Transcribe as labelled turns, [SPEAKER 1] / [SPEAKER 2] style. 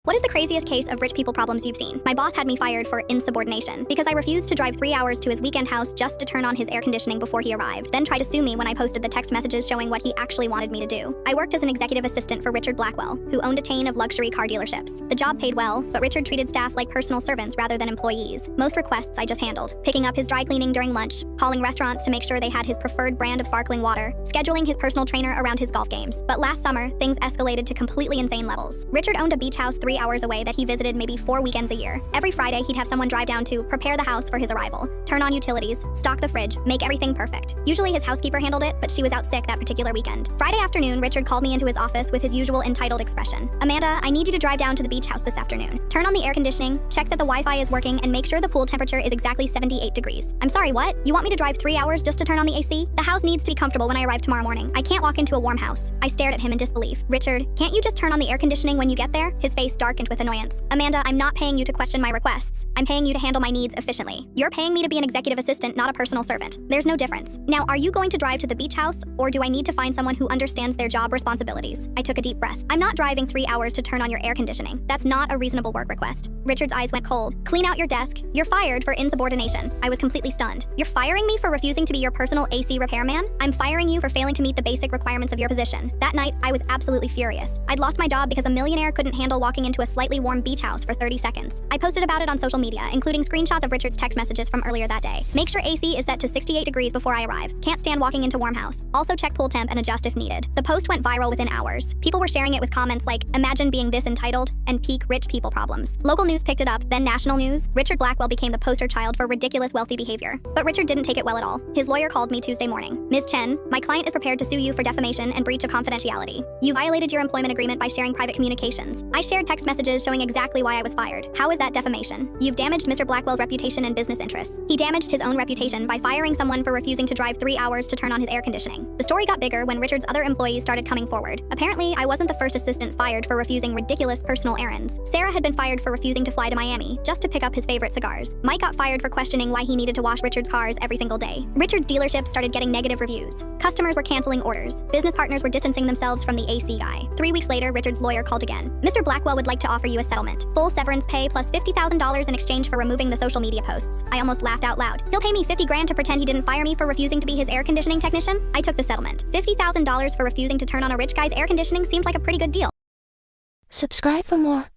[SPEAKER 1] What is the craziest case of rich people problems you've seen? My boss had me fired for insubordination because I refused to drive 3 hours to his weekend house just to turn on his air conditioning before he arrived, then tried to sue me when I posted the text messages showing what he actually wanted me to do. I worked as an executive assistant for Richard Blackwell, who owned a chain of luxury car dealerships. The job paid well, but Richard treated staff like personal servants rather than employees. Most requests I just handled, picking up his dry cleaning during lunch, calling restaurants to make sure they had his preferred brand of sparkling water, scheduling his personal trainer around his golf games. But last summer, things escalated to completely insane levels. Richard owned a beach house 3 hours away that he visited maybe 4 weekends a year. Every Friday, he'd have someone drive down to prepare the house for his arrival, turn on utilities, stock the fridge, make everything perfect. Usually his housekeeper handled it, but she was out sick that particular weekend. Friday afternoon, Richard called me into his office with his usual entitled expression. "Amanda, I need you to drive down to the beach house this afternoon. Turn on the air conditioning, check that the Wi-Fi is working, and make sure the pool temperature is exactly 78 degrees. I'm sorry, what? You want me to drive 3 hours just to turn on the AC? The house needs to be comfortable when I arrive tomorrow morning. I can't walk into a warm house." I stared at him in disbelief. "Richard, can't you just turn on the air conditioning when you get there?" His face darkened with annoyance. "Amanda, I'm not paying you to question my requests. I'm paying you to handle my needs efficiently. You're paying me to be an executive assistant, not a personal servant. There's no difference. Now, are you going to drive to the beach house, or do I need to find someone who understands their job responsibilities?" I took a deep breath. "I'm not driving 3 hours to turn on your air conditioning. That's not a reasonable work request." Richard's eyes went cold. "Clean out your desk. You're fired for insubordination." I was completely stunned. "You're firing me for refusing to be your personal AC repairman? I'm firing you for failing to meet the basic requirements of your position." That night, I was absolutely furious. I'd lost my job because a millionaire couldn't handle walking into a slightly warm beach house for 30 seconds. I posted about it on social media, including screenshots of Richard's text messages from earlier that day. "Make sure AC is set to 68 degrees before I arrive. Can't stand walking into warm house. Also check pool temp and adjust if needed." The post went viral within hours. People were sharing it with comments like, "Imagine being this entitled," and "peak rich people problems." Local news picked it up, then national news. Richard Blackwell became the poster child for ridiculous wealthy behavior. But Richard didn't take it well at all. His lawyer called me Tuesday morning. "Ms. Chen, my client is prepared to sue you for defamation and breach of confidentiality. You violated your employment agreement by sharing private communications. I shared text messages showing exactly why I was fired. How is that defamation? You've damaged Mr. Blackwell's reputation and business interests. He damaged his own reputation by firing someone for refusing to drive 3 hours to turn on his air conditioning." The story got bigger when Richard's other employees started coming forward. Apparently, I wasn't the first assistant fired for refusing ridiculous personal errands. Sarah had been fired for refusing to fly to Miami just to pick up his favorite cigars. Mike got fired for questioning why he needed to wash Richard's cars every single day. Richard's dealership started getting negative reviews. Customers were canceling orders. Business partners were distancing themselves from the AC guy. 3 weeks later, Richard's lawyer called again. "Mr. Blackwell would like to offer you a settlement. Full severance pay plus $50,000 in exchange for removing the social media posts." I almost laughed out loud. "He'll pay me 50 grand to pretend he didn't fire me for refusing to be his air conditioning technician?" I took the settlement. $50,000 for refusing to turn on a rich guy's air conditioning seemed like a pretty good deal.
[SPEAKER 2] Subscribe for more.